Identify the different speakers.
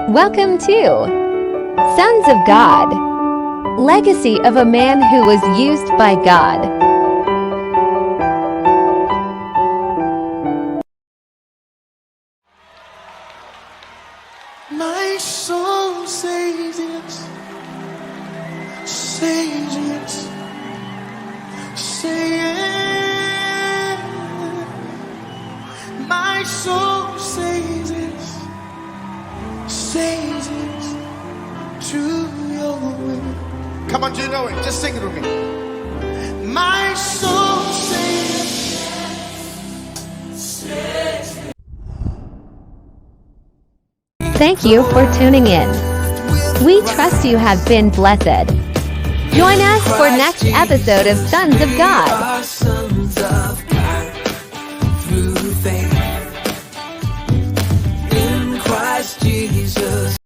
Speaker 1: Welcome to Sons of God, Legacy of a Man Who Was Used by God.
Speaker 2: My soul says yes, says yes, say yes. My soul says yes, says yes to your will. Come on, do you know it? Just sing it with me. My soul says yes.
Speaker 1: Thank you for tuning in. We trust you have been blessed. Join us for next episode of Sons of God.
Speaker 3: Sons of God through faith in Christ Jesus.